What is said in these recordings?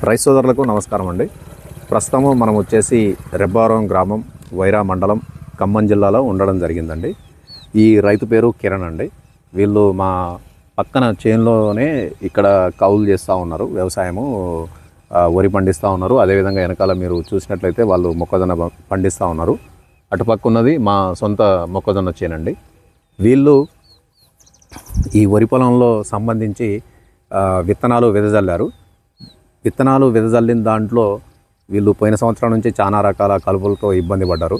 రైతు సోదరులకు నమస్కారం అండి. ప్రస్తుతము మనం వచ్చేసి రెబ్బారం గ్రామం, వైరా మండలం, ఖమ్మం జిల్లాలో ఉండడం జరిగిందండి. ఈ రైతు పేరు కిరణ్ అండి. వీళ్ళు మా పక్కన చేనులోనే ఇక్కడ కౌలు చేస్తూ ఉన్నారు, వ్యవసాయము వరి పండిస్తూ ఉన్నారు. అదేవిధంగా వెనకాల మీరు చూసినట్లయితే వాళ్ళు మొక్కజొన్న పండిస్తూ ఉన్నారు. అటుపక్క ఉన్నది మా సొంత మొక్కజొన్న చేనండి. వీళ్ళు ఈ వరి పొలంలో సంబంధించి విత్తనాలు వెదజల్లారు. విత్తనాలు వెదజల్లిన దాంట్లో వీళ్ళు పోయిన సంవత్సరం నుంచి చాలా రకాల కలుపులతో ఇబ్బంది పడ్డారు.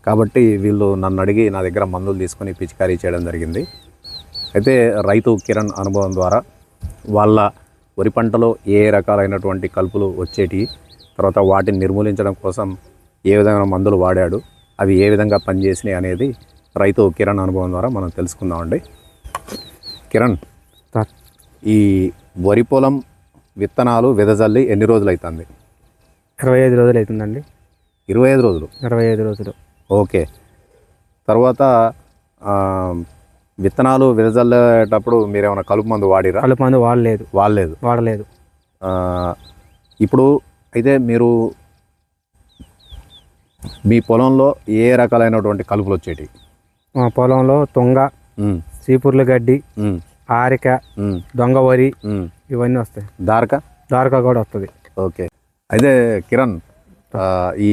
కాబట్టి వీళ్ళు నన్ను అడిగి నా దగ్గర మందులు తీసుకొని పిచికారీ చేయడం జరిగింది. అయితే రైతు కిరణ్ అనుభవం ద్వారా వాళ్ళ వరి పంటలో ఏ రకాలైనటువంటి కలుపులు వచ్చేటి, తర్వాత వాటిని నిర్మూలించడం కోసం ఏ విధమైన మందులు వాడాడు, అవి ఏ విధంగా పనిచేసినాయి అనేది రైతు కిరణ్ అనుభవం ద్వారా మనం తెలుసుకుందామండి. కిరణ్, ఈ వరి పొలం విత్తనాలు వెదజల్లి ఎన్ని రోజులు అవుతుంది? 25 రోజులు అవుతుందండి. 25 రోజులు? 25 రోజులు. ఓకే. తర్వాత విత్తనాలు వెదజల్లేటప్పుడు మీరు ఏమైనా కలుపు మందు వాడిరా? కలుపు మందు వాడలేదు. ఇప్పుడు అయితే మీరు మీ పొలంలో ఏ రకాలైనటువంటి కలుపులు వచ్చేటి? మా పొలంలో తుంగ, చీపుర్ల గడ్డి, ఆరిక, దొంగ వరి ఇవన్నీ వస్తాయి. దారక కూడా వస్తుంది. ఓకే. అయితే కిరణ్, ఈ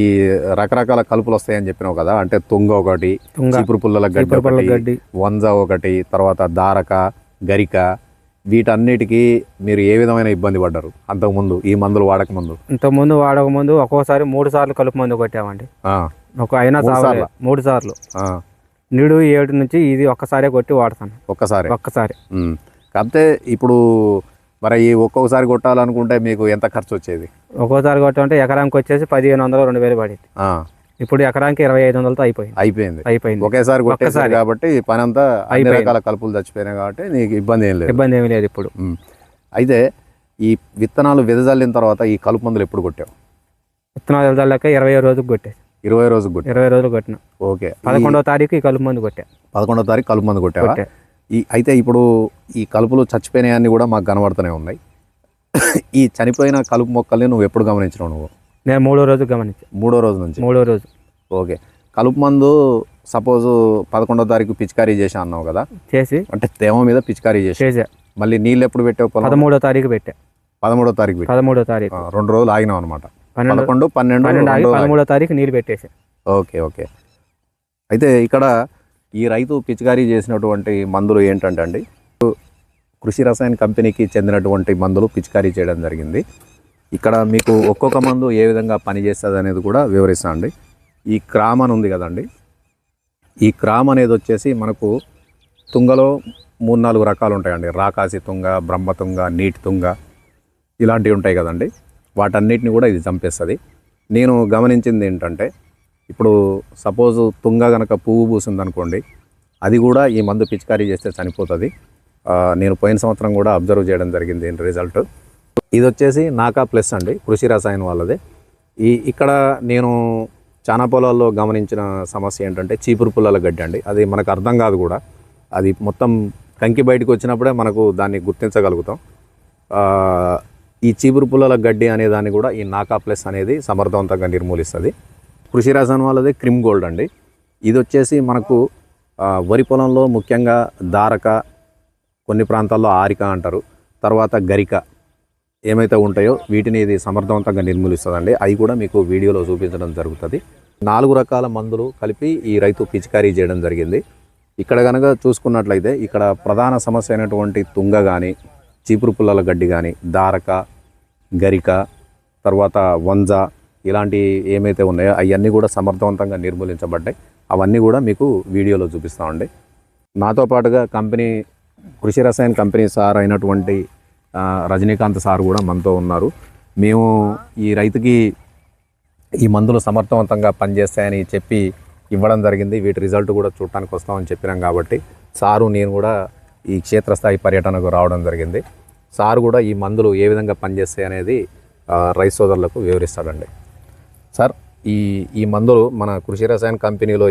రకరకాల కలుపులు వస్తాయని చెప్పినావు కదా, అంటే తుంగ ఒకటి, చీపురు పుల్లల గడ్డి, వంజ ఒకటి, తర్వాత దారక, గరిక, వీటన్నిటికీ మీరు ఏ విధమైన ఇబ్బంది పడ్డారు అంతకుముందు, ఈ మందులు వాడకముందు? వాడకముందు ఒక్కోసారి 3 సార్లు కలుపు మందు కొట్టామండి. అయినా 3 సార్లు. నీడు 7 నుంచి ఇది ఒక్కసారే కొట్టి వాడతాను. ఒక్కసారి. కాకపోతే ఇప్పుడు మరి ఈ ఒక్కొక్కసారి కొట్టాలనుకుంటే మీకు ఎంత ఖర్చు వచ్చేది? ఒక్కోసారి కొట్టాలంటే ఎకరానికి వచ్చేసి 1500-2000 పడేది. ఇప్పుడు ఎకరానికి 2500తో అయిపోయింది. ఒకేసారి కొట్టేసారి కాబట్టి పని అంతా అన్ని రకాల కలుపులు చచ్చిపోయినాయి కాబట్టి నీకు ఇబ్బంది ఏమీ లేదు ఇప్పుడు. అయితే ఈ విత్తనాలు వెదజల్లిన తర్వాత ఈ కలుపు మందులు ఎప్పుడు కొట్టావు? విత్తనాలు వెదజల్లాక 20 రోజులకు కొట్టాయి. 20 రోజులు కొట్టిన. ఓకే. 11వ తారీఖు ఈ కలుపు మందు కొట్టా. 11వ తారీఖు కలుపు మందు కొట్టావా? అయితే ఇప్పుడు ఈ కలుపులు చచ్చిపోయినాయన్నీ కూడా మాకు కనబడుతూనే ఉన్నాయి. ఈ చనిపోయిన కలుపు మొక్కల్ని నువ్వు ఎప్పుడు గమనించినావు? నువ్వు? నేను 3వ రోజు గమనించాను. 3వ రోజు నుంచి? 3వ రోజు. ఓకే. కలుపు మందు సపోజ్ 11వ తారీఖు పిచికారీ చేసా అన్నావు కదా, చేసి అంటే తేమ మీద పిచికారీ చేసా. మళ్ళీ నీళ్ళు ఎప్పుడు పెట్టావు? 13వ తారీఖు పెట్టా. 13వ తారీఖు 2 రోజులు ఆగినావు అనమాట. 11, 12, 13వ తారీఖు నీళ్ళు పెట్టేసా. ఓకే. అయితే ఇక్కడ ఈ రైతు పిచికారీ చేసినటువంటి మందులు ఏంటంటే అండి, కృషి రసాయన కంపెనీకి చెందినటువంటి మందులు పిచికారీ చేయడం జరిగింది. ఇక్కడ మీకు ఒక్కొక్క మందు ఏ విధంగా పనిచేస్తుంది అనేది కూడా వివరిస్తా అండి. ఈ క్రామ్ అని ఉంది కదండి, ఈ క్రామ్ అనేది వచ్చేసి మనకు తుంగలో 3-4 రకాలు ఉంటాయండి. రాకాసి తుంగ, బ్రహ్మతుంగ, నీటి తుంగ ఇలాంటివి ఉంటాయి కదండి. వాటన్నిటిని కూడా ఇది చంపేస్తుంది. నేను గమనించింది ఏంటంటే, ఇప్పుడు సపోజు తుంగ కనుక పువ్వు పూసింది అనుకోండి, అది కూడా ఈ మందు పిచికారీ చేస్తే చనిపోతుంది. నేను పోయిన సంవత్సరం కూడా అబ్జర్వ్ చేయడం జరిగింది రిజల్ట్. ఇది వచ్చేసి నాకా ప్లస్ అండి, కృషి రసాయన వాళ్ళదే. ఇక్కడ నేను చాలా పొలాల్లో గమనించిన సమస్య ఏంటంటే చీపురు పుల్లల గడ్డి అండి. అది మనకు అర్థం కాదు కూడా, అది మొత్తం కంకి బయటకు వచ్చినప్పుడే మనకు దాన్ని గుర్తించగలుగుతాం. ఈ చీపురు పుల్లల గడ్డి అనే దాన్ని కూడా ఈ నాకా ప్లస్ అనేది సమర్థవంతంగా నిర్మూలిస్తుంది. కృషి రసాయన వాళ్ళది క్రిమ్ గోల్డ్ అండి. ఇది వచ్చేసి మనకు వరి పొలంలో ముఖ్యంగా దారక, కొన్ని ప్రాంతాల్లో ఆరిక అంటారు, తర్వాత గరిక ఏమైతే ఉంటాయో వీటిని ఇది సమర్థవంతంగా నిర్మూలిస్తుందండి. అవి కూడా మీకు వీడియోలో చూపించడం జరుగుతుంది. 4 రకాల మందులు కలిపి ఈ రైతు పిచికారీ చేయడం జరిగింది. ఇక్కడ కనుక చూసుకున్నట్లయితే ఇక్కడ ప్రధాన సమస్య అయినటువంటి తుంగ కానీ, చీపురు పుల్లల గడ్డి కానీ, దారక, గరిక, తర్వాత వంజ ఇలాంటి ఏమైతే ఉన్నాయో అవన్నీ కూడా సమర్థవంతంగా నిర్మూలించబడ్డాయి. అవన్నీ కూడా మీకు వీడియోలో చూపిస్తామండి. నాతో పాటుగా కంపెనీ, కృషి రసాయన కంపెనీ సార్ అయినటువంటి రజనీకాంత్ సార్ కూడా మనతో ఉన్నారు. మేము ఈ రైతుకి ఈ మందులు సమర్థవంతంగా పనిచేస్తాయని చెప్పి ఇవ్వడం జరిగింది. వీటి రిజల్ట్ కూడా చూడటానికి వస్తామని చెప్పినాం కాబట్టి సారు నేను కూడా ఈ క్షేత్రస్థాయి పర్యటనకు రావడం జరిగింది. సార్ కూడా ఈ మందులు ఏ విధంగా పనిచేస్తాయి అనేది రైతు సోదరులకు వివరిస్తాడండి. సార్, ఈ మందులు మన కృషి రసాయన కంపెనీలో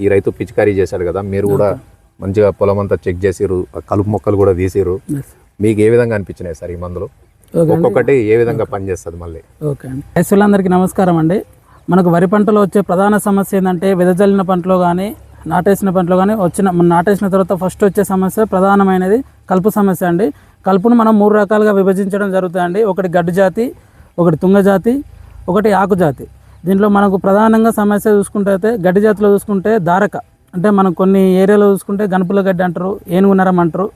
ఈ రైతు పిచికారీ చేశాడు కదా, మీరు కూడా మంచిగా పొలం అంతా చెక్ చేసిరు, కలుపు మొక్కలు కూడా తీసిరు. మీకు ఏ విధంగా అనిపించినాయి సార్ ఈ మందులు? ఒక్కొక్కటి ఏ విధంగా పనిచేస్తుంది మళ్ళీ? ఓకే అండి. రైతులందరికీ నమస్కారం అండి. మనకు వరి పంటలో వచ్చే ప్రధాన సమస్య ఏంటంటే వెదజల్లిన పంటలో కానీ నాటేసిన పంటలో కానీ నాటేసిన తర్వాత ఫస్ట్ వచ్చే సమస్య ప్రధానమైనది కలుపు సమస్య అండి. కలుపును మనం 3 రకాలుగా విభజించడం జరుగుతుందండి. ఒకటి గడ్డు జాతి, ఒకటి తుంగ జాతి, ఒకటి ఆకు జాతి. దీంట్లో మనకు ప్రధానంగా సమస్య చూసుకుంటే అయితే గడ్డి జాతిలో చూసుకుంటే దారక, అంటే మనం కొన్ని ఏరియాలో చూసుకుంటే గణపుల గడ్డి అంటారు, ఏనుగు నరం అంటారు.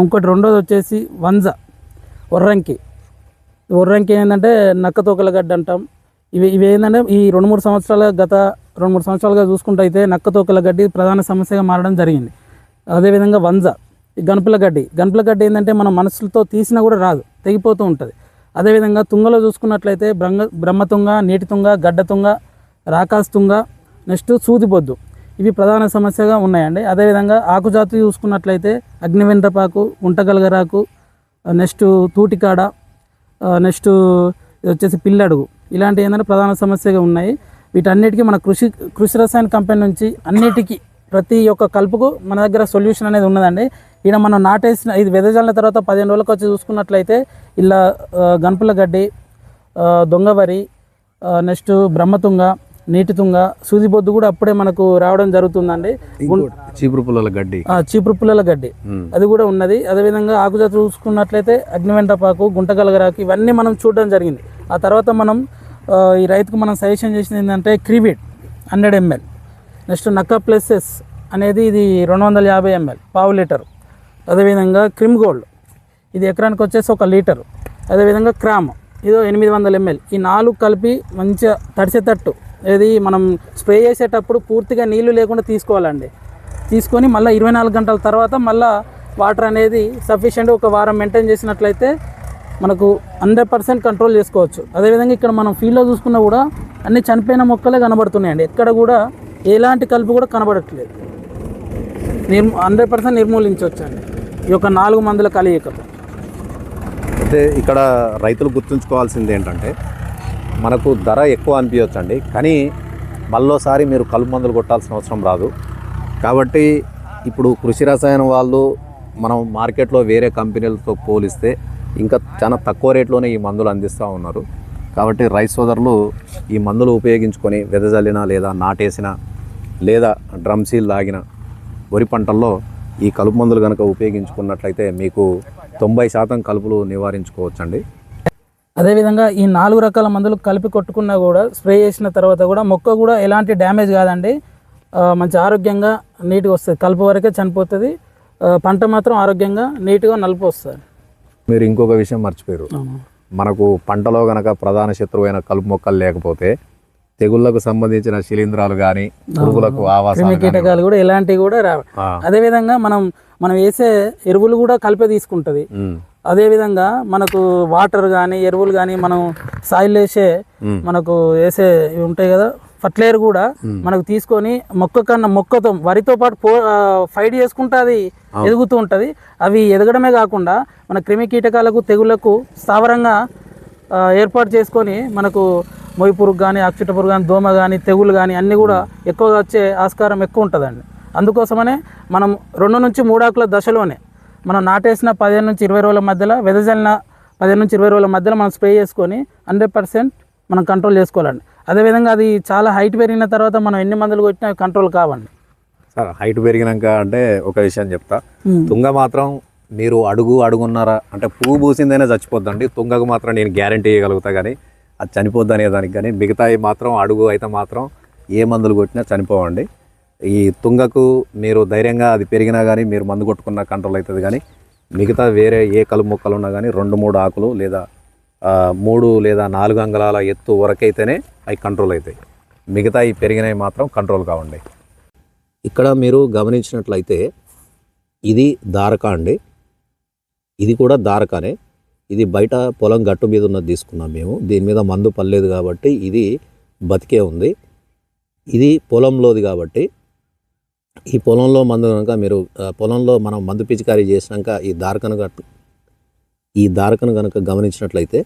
ఇంకోటి రెండోది వచ్చేసి వంజ, ఒర్రంకి ఏంటంటే నక్కతోకల గడ్డి అంటాం. ఇవి ఏంటంటే ఈ 2-3 సంవత్సరాలుగా చూసుకుంటే అయితే నక్కతోకల గడ్డి ప్రధాన సమస్యగా మారడం జరిగింది. అదేవిధంగా వంజ, ఈ గణపుల గడ్డి ఏంటంటే మనం మనసులతో తీసినా కూడా రాదు, తెగిపోతూ ఉంటుంది. అదేవిధంగా తుంగలో చూసుకున్నట్లయితే బ్రహ్మతుంగ, నీటి తుంగ, గడ్డ తుంగ, రాకాస్ తుంగ, నెక్స్ట్ సూదిబొద్దు, ఇవి ప్రధాన సమస్యగా ఉన్నాయండి. అదేవిధంగా ఆకుజాతి చూసుకున్నట్లయితే అగ్నివెండ్రపాకు, ఉంటగలగరాకు, నెక్స్ట్ తూటికాడ, నెక్స్ట్ ఇది వచ్చేసి పిల్లడుగు, ఇలాంటివి ఏంటంటే ప్రధాన సమస్యగా ఉన్నాయి. వీటన్నిటికీ మన కృషి రసాయన కంపెనీ నుంచి అన్నిటికీ ప్రతి ఒక్క కలుపుకు మన దగ్గర సొల్యూషన్ అనేది ఉన్నదండి. ఈయన మనం నాటేసిన ఇది వెదజల్లిన తర్వాత 15 రోజులకు వచ్చి చూసుకున్నట్లయితే ఇలా గణపుల గడ్డి, దొంగవరి, నెక్స్ట్ బ్రహ్మతుంగ, నీటి తుంగ, సూదిబొద్దు కూడా అప్పుడే మనకు రావడం జరుగుతుందండి. చీపురు పుల్లల గడ్డి అది కూడా ఉన్నది. అదేవిధంగా ఆకుజాతి చూసుకున్నట్లయితే అగ్నివెంటపాకు, గుంటగలగరాకు, ఇవన్నీ మనం చూడడం జరిగింది. ఆ తర్వాత మనం ఈ రైతుకు మనం సజెషన్ చేసింది ఏంటంటే క్రివిడ్ 100 ml, నెక్స్ట్ నక్క ప్లస్ అనేది ఇది 250 ml, పావు లీటరు. అదేవిధంగా క్రిమ్ గోల్డ్ ఇది ఎకరానికి వచ్చేసి 1 లీటరు. అదేవిధంగా క్రామ్ ఇదో 800 ml. ఈ 4 కలిపి మంచిగా తడిసేటట్టు ఏది మనం స్ప్రే చేసేటప్పుడు పూర్తిగా నీళ్లు లేకుండా తీసుకోవాలండి. తీసుకొని మళ్ళీ 24 గంటల తర్వాత మళ్ళీ వాటర్ అనేది సఫిషియెంట్ ఒక వారం మెయింటైన్ చేసినట్లయితే మనకు 100% కంట్రోల్ చేసుకోవచ్చు. అదేవిధంగా ఇక్కడ మనం ఫీల్డ్లో చూసుకున్నా కూడా అన్ని చనిపోయిన మొక్కలే కనబడుతున్నాయండి. ఎక్కడ కూడా ఎలాంటి కలుపు కూడా కనబడట్లేదు. 100% నిర్మూలించవచ్చు అండి ఈ యొక్క 4 మందుల కలయికతో. అయితే ఇక్కడ రైతులు గుర్తుంచుకోవాల్సింది ఏంటంటే మనకు ధర ఎక్కువ అనిపించవచ్చు అండి, కానీ మళ్ళోసారి మీరు కలుపు మందులు కొట్టాల్సిన అవసరం రాదు. కాబట్టి ఇప్పుడు కృషి రసాయనం వాళ్ళు మనం మార్కెట్లో వేరే కంపెనీలతో పోలిస్తే ఇంకా చాలా తక్కువ రేట్లోనే ఈ మందులు అందిస్తూ ఉన్నారు. కాబట్టి రైతు సోదరులు ఈ మందులు ఉపయోగించుకొని వెదజల్లిన లేదా నాటేసిన లేదా డ్రమ్ సీల్ లాగిన వరి పంటల్లో ఈ కలుపు మందులు కనుక ఉపయోగించుకున్నట్లయితే మీకు 90% కలుపులు నివారించుకోవచ్చండి. అదేవిధంగా ఈ 4 రకాల మందులు కలిపి కొట్టుకున్నా కూడా స్ప్రే చేసిన తర్వాత కూడా మొక్క కూడా ఎలాంటి డ్యామేజ్ కాదండి, మంచి ఆరోగ్యంగా నీట్గా వస్తుంది. కలుపు వరకే చనిపోతుంది, పంట మాత్రం ఆరోగ్యంగా నీట్గా నలుపు వస్తుంది. మీరు ఇంకొక విషయం మర్చిపోయారు, మనకు పంటలో కనుక ప్రధాన శత్రువైన కలుపు మొక్కలు లేకపోతే తెగుళ్లకు సంబంధించిన శిలీంధ్రాలు కానీ పురుగులకు ఆవాసాలు కీటకాలు కూడా ఎలాంటివి కూడా రావు. అదేవిధంగా మనం వేసే ఎరువులు కూడా కలిపే తీసుకుంటుంది. అదేవిధంగా మనకు వాటర్ కానీ ఎరువులు కానీ మనం సాయిల్ వేసే మనకు వేసే ఉంటాయి కదా ఫర్టిలైజర్ కూడా మనకు తీసుకొని మొక్కతో వరితో పాటు ఫైట్ చేసుకుంటూ అది ఎదుగుతూ ఉంటుంది. అవి ఎదగడమే కాకుండా మన క్రిమి కీటకాలకు తెగుళ్లకు స్థావరంగా ఏర్పాటు చేసుకొని మనకు మొయ్యి పురుగు కానీ అక్షిట పురుగు కానీ దోమ కానీ తెగులు కానీ అన్నీ కూడా ఎక్కువగా వచ్చే ఆస్కారం ఎక్కువ ఉంటుందండి. అందుకోసమనే మనం 2 నుంచి 3 ఆకుల దశలోనే మనం నాటేసిన 15 నుంచి 20 రోజుల మధ్యలో వెదజల్లిన 15 నుంచి 20 రోజుల మధ్యలో మనం స్ప్రే చేసుకొని 100% మనం కంట్రోల్ చేసుకోవాలండి. అదేవిధంగా అది చాలా హైట్ పెరిగిన తర్వాత మనం ఎన్ని మందులు కొట్టినా కంట్రోల్ కావండి. సార్ హైట్ పెరిగినాక అంటే ఒక విషయం చెప్తా, తుంగ మాత్రం మీరు అడుగున్నారా అంటే పువ్వు పూసిందైనా చచ్చిపోద్దండి. తుంగకు మాత్రం నేను గ్యారంటీ ఇవ్వగలుగుతా, కానీ అది చనిపోద్ది అనేదానికి. కానీ మిగతాయి మాత్రం అడుగు అయితే మాత్రం ఏ మందులు కొట్టినా చనిపోవండి. ఈ తుంగకు మీరు ధైర్యంగా అది పెరిగినా కానీ మీరు మందు కొట్టుకున్న కంట్రోల్ అవుతుంది. కానీ మిగతా వేరే ఏ కలుపు మొక్కలు ఉన్నా కానీ 2-3 ఆకులు లేదా 3 లేదా 4 అంగుళాల ఎత్తు వరకైతేనే అవి కంట్రోల్ అవుతాయి. మిగతా ఈ పెరిగినవి మాత్రం కంట్రోల్ కావండి. ఇక్కడ మీరు గమనించినట్లయితే ఇది దారక అండి, ఇది కూడా దారకానే. ఇది బయట పొలం గట్టు మీద ఉన్నది తీసుకున్నాం మేము. దీని మీద మందు పర్లేదు కాబట్టి ఇది బతికే ఉంది. ఇది పొలంలోది కాబట్టి ఈ పొలంలో మందు కనుక మీరు పొలంలో మనం మందు పిచికారీ చేసినాక ఈ దారకను కనుక గమనించినట్లయితే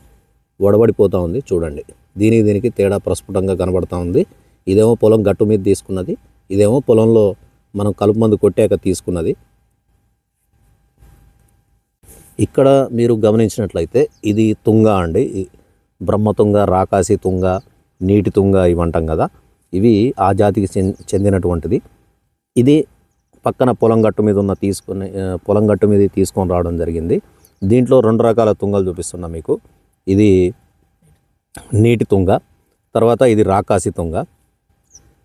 వడబడిపోతూ ఉంది. చూడండి, దీనికి తేడా ప్రస్ఫుటంగా కనబడుతూ ఉంది. ఇదేమో పొలం గట్టు మీద తీసుకున్నది, ఇదేమో పొలంలో మనం కలుపు మందు కొట్టాక తీసుకున్నది. ఇక్కడ మీరు గమనించినట్లయితే ఇది తుంగ అండి. బ్రహ్మతుంగ, రాకాసి తుంగ, నీటి తుంగ ఇవి అంటాం కదా, ఇవి ఆ జాతికి చెందినటువంటిది. ఇది పక్కన పొలం గట్టు మీద ఉన్న పొలం గట్టు మీద తీసుకొని రావడం జరిగింది. దీంట్లో 2 రకాల తుంగలు చూపిస్తున్నా మీకు. ఇది నీటి తుంగ, తర్వాత ఇది రాకాసి తుంగ.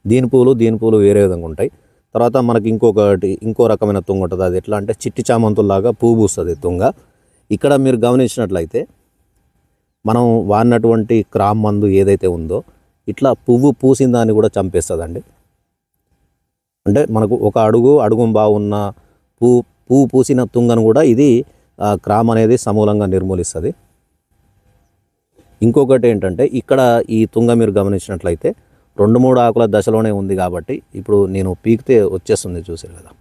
దీని పూలు వేరే విధంగా ఉంటాయి. తర్వాత మనకి ఇంకో రకమైన తుంగ ఉంటుంది. అది ఎట్లా అంటే చిట్టి చామంతుల్లాగా పువ్వు పూస్తుంది తుంగ. ఇక్కడ మీరు గమనించినట్లయితే మనం వాడినటువంటి క్రామ్ మందు ఏదైతే ఉందో ఇట్లా పువ్వు పూసిన దాన్ని కూడా చంపేస్తుందండి. అంటే మనకు ఒక అడుగు బాగున్న పువ్వు పూసిన తుంగను కూడా ఇది క్రామ్ అనేది సమూలంగా నిర్మూలిస్తుంది. ఇంకొకటి ఏంటంటే ఇక్కడ ఈ తుంగ మీరు గమనించినట్లయితే 2-3 ఆకుల దశలోనే ఉంది కాబట్టి ఇప్పుడు నేను పీకితే వచ్చేస్తుంది, చూసారు కదా,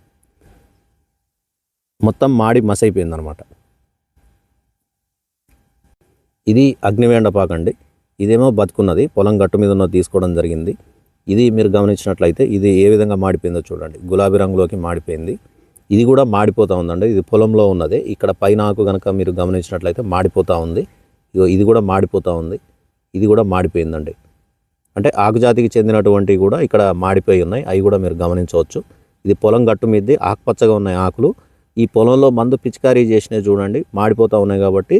మొత్తం మాడి మసైపోయింది అనమాట. ఇది అగ్నివేండపాకు అండి. ఇదేమో బతుకున్నది, పొలం గట్టు మీద ఉన్నది తీసుకోవడం జరిగింది. ఇది మీరు గమనించినట్లయితే ఇది ఏ విధంగా మాడిపోయిందో చూడండి, గులాబీ రంగులోకి మాడిపోయింది. ఇది కూడా మాడిపోతూ ఉందండి. ఇది పొలంలో ఉన్నది. ఇక్కడ పైన ఆకు కనుక మీరు గమనించినట్లయితే మాడిపోతూ ఉంది. ఇది కూడా మాడిపోతూ ఉంది. ఇది కూడా మాడిపోయిందండి. అంటే ఆకుజాతికి చెందినటువంటివి కూడా ఇక్కడ మాడిపోయి ఉన్నాయి. అవి కూడా మీరు గమనించవచ్చు. ఇది పొలం గట్టు మీది ఆకుపచ్చగా ఉన్నాయి ఆకులు. ఈ పొలంలో మందు పిచికారీ చేసినవి చూడండి, మాడిపోతూ ఉన్నాయి కాబట్టి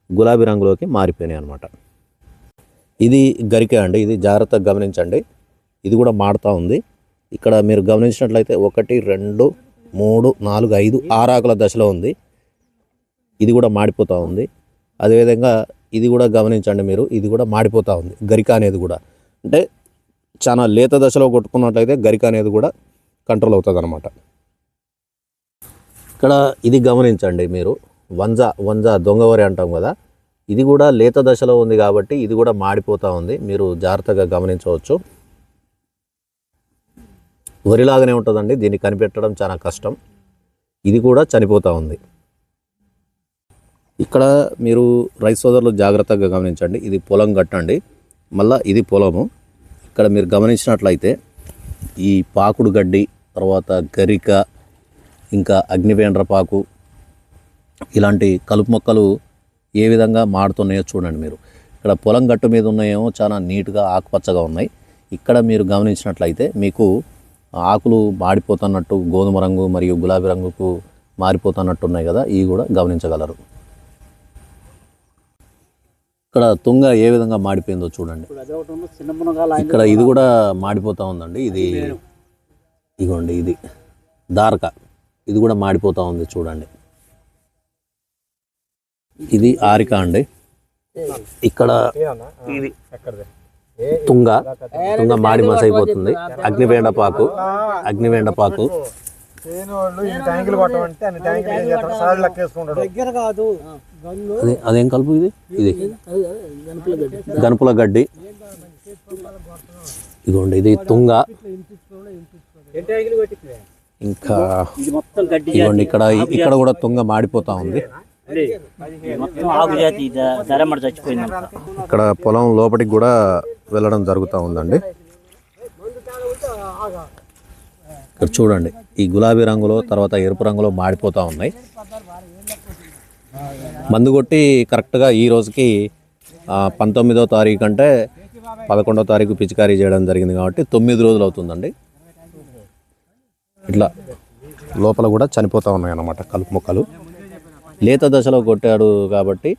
గులాబీ రంగులోకి మారిపోయినాయి అనమాట. ఇది గరిక అండి. ఇది జాగ్రత్తగా గమనించండి. ఇది కూడా మాడుతూ ఉంది. ఇక్కడ మీరు గమనించినట్లయితే 1, 2, 3, 4, 5, 6 ఆకుల దశలో ఉంది. ఇది కూడా మాడిపోతూ ఉంది. అదేవిధంగా ఇది కూడా గమనించండి మీరు, ఇది కూడా మాడిపోతూ ఉంది. గరిక అనేది కూడా అంటే చాలా లేత దశలో కొట్టుకున్నట్లయితే గరిక అనేది కూడా కంట్రోల్ అవుతుంది అనమాట. ఇక్కడ ఇది గమనించండి మీరు, వంజ దొంగవరి అంటాం కదా, ఇది కూడా లేత దశలో ఉంది కాబట్టి ఇది కూడా మాడిపోతూ ఉంది. మీరు జాగ్రత్తగా గమనించవచ్చు. వరిలాగానే ఉంటుందండి, దీన్ని కనిపెట్టడం చాలా కష్టం. ఇది కూడా చనిపోతూ ఉంది. ఇక్కడ మీరు రైతు సోదరులు జాగ్రత్తగా గమనించండి. ఇది పొలం గట్టండి, మళ్ళీ ఇది పొలము. ఇక్కడ మీరు గమనించినట్లయితే ఈ పాకుడు గడ్డి, తర్వాత గరిక, ఇంకా అగ్నివేండ్రపాకు ఇలాంటి కలుపు మొక్కలు ఏ విధంగా మాడుతున్నాయో చూడండి మీరు. ఇక్కడ పొలం గట్టు మీద ఉన్నాయేమో చాలా నీట్గా ఆకుపచ్చగా ఉన్నాయి. ఇక్కడ మీరు గమనించినట్లయితే మీకు ఆకులు మాడిపోతున్నట్టు గోధుమ రంగు మరియు గులాబీ రంగుకు మారిపోతున్నట్టు ఉన్నాయి కదా, ఇవి కూడా గమనించగలరు. ఇక్కడ తుంగ ఏ విధంగా మాడిపోయిందో చూడండి. ఇక్కడ ఇది కూడా మాడిపోతూ ఉందండి. ఇదిగోండి, ఇది దారక, ఇది కూడా మాడిపోతూ ఉంది చూడండి. ఇది ఆరిక అండి. ఇక్కడ ఇది తుంగ మాడి మసైపోతుంది. అగ్నివేండపాకు అదేం కలుపు, ఇది గనుపుల గడ్డి. ఇదిగోండి, ఇది తుంగ. ఇంకా ఇదిగోండి, ఇక్కడ కూడా తుంగ మాడిపోతా ఉంది. ఇక్కడ పొలం లోపలికి కూడా వెళ్ళడం జరుగుతూ ఉందండి. ఇక్కడ చూడండి, ఈ గులాబీ రంగులో, తర్వాత ఎరుపు రంగులో మాడిపోతూ ఉన్నాయి. మందు కొట్టి కరెక్ట్గా ఈ రోజుకి 19వ తారీఖు అంటే 11వ తారీఖు పిచికారీ చేయడం జరిగింది కాబట్టి 9 రోజులు అవుతుందండి. ఇట్లా లోపల కూడా చనిపోతూ ఉన్నాయి అన్నమాట కలుపు మొక్కలు. లేత దశలో కొట్టాడు కాబట్టి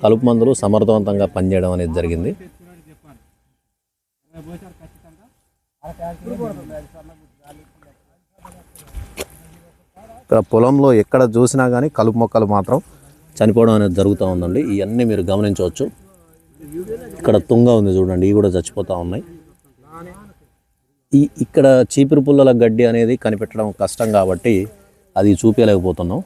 కలుపు మందులు సమర్థవంతంగా పనిచేయడం అనేది జరిగింది. ఇక్కడ పొలంలో ఎక్కడ చూసినా కానీ కలుపు మొక్కలు మాత్రం చనిపోవడం అనేది జరుగుతూ ఉందండి. ఇవన్నీ మీరు గమనించవచ్చు. ఇక్కడ తుంగ ఉంది చూడండి, ఇవి కూడా చచ్చిపోతూ ఉన్నాయి. ఇక్కడ చీపురు పుల్లల గడ్డి అనేది కనిపెట్టడం కష్టం కాబట్టి అది చూపించలేకపోతున్నాం.